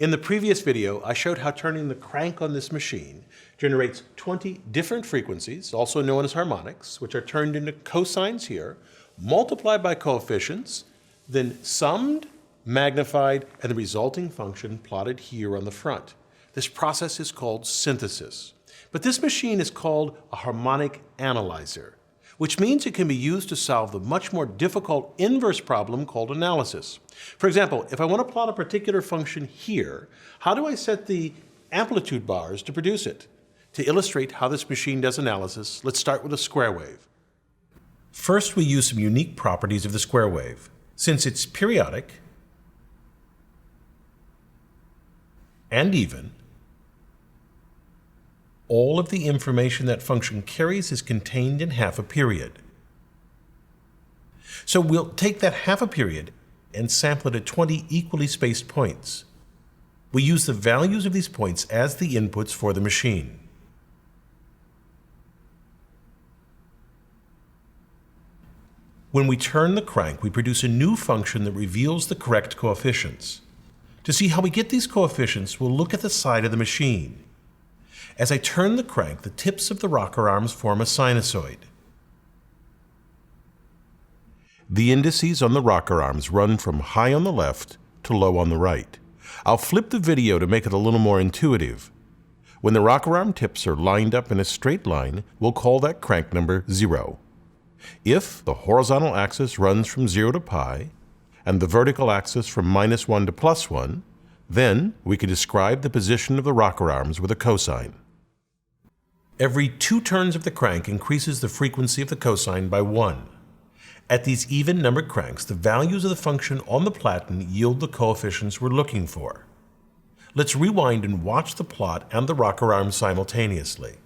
In the previous video, I showed how turning the crank on this machine generates 20 different frequencies, also known as harmonics, which are turned into cosines here, multiplied by coefficients, then summed, magnified, and the resulting function plotted here on the front. This process is called synthesis. But this machine is called a harmonic analyzer, which means it can be used to solve the much more difficult inverse problem called analysis. For example, if I want to plot a particular function here, how do I set the amplitude bars to produce it? To illustrate how this machine does analysis, let's start with a square wave. First, we use some unique properties of the square wave. Since it's periodic and even, all of the information that function carries is contained in half a period. So we'll take that half a period and sample it at 20 equally spaced points. We use the values of these points as the inputs for the machine. When we turn the crank, we produce a new function that reveals the correct coefficients. To see how we get these coefficients, we'll look at the side of the machine. As I turn the crank, the tips of the rocker arms form a sinusoid. The indices on the rocker arms run from high on the left to low on the right. I'll flip the video to make it a little more intuitive. When the rocker arm tips are lined up in a straight line, we'll call that crank number 0. If the horizontal axis runs from 0 to pi, and the vertical axis from -1 to +1, then we can describe the position of the rocker arms with a cosine. Every 2 turns of the crank increases the frequency of the cosine by 1. At these even numbered cranks, the values of the function on the platen yield the coefficients we're looking for. Let's rewind and watch the plot and the rocker arm simultaneously.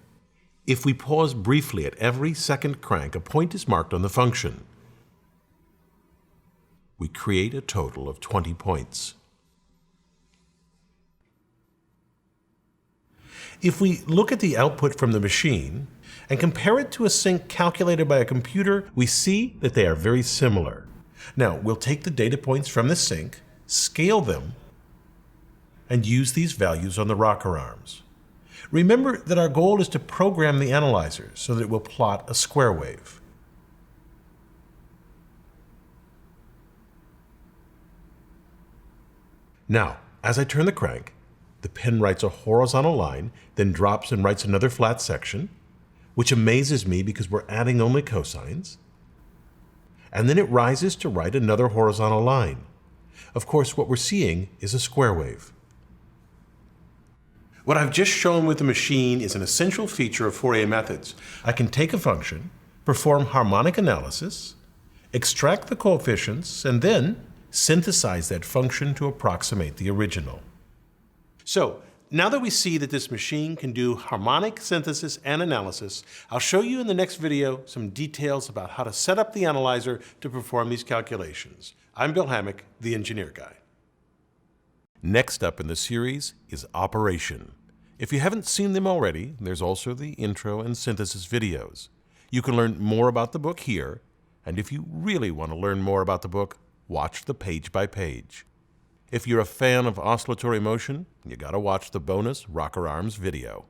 If we pause briefly at every second crank, a point is marked on the function. We create a total of 20 points. If we look at the output from the machine and compare it to a sync calculated by a computer, we see that they are very similar. Now, we'll take the data points from the sync, scale them, and use these values on the rocker arms. Remember that our goal is to program the analyzer so that it will plot a square wave. Now, as I turn the crank, the pen writes a horizontal line, then drops and writes another flat section, which amazes me because we're adding only cosines. And then it rises to write another horizontal line. Of course, what we're seeing is a square wave. What I've just shown with the machine is an essential feature of Fourier methods. I can take a function, perform harmonic analysis, extract the coefficients, and then synthesize that function to approximate the original. So, now that we see that this machine can do harmonic synthesis and analysis, I'll show you in the next video some details about how to set up the analyzer to perform these calculations. I'm Bill Hammack, the Engineer Guy. Next up in the series is operation. If you haven't seen them already, there's also the intro and synthesis videos. You can learn more about the book here, and if you really want to learn more about the book, watch the page by page. If you're a fan of oscillatory motion, you gotta watch the bonus rocker arms video.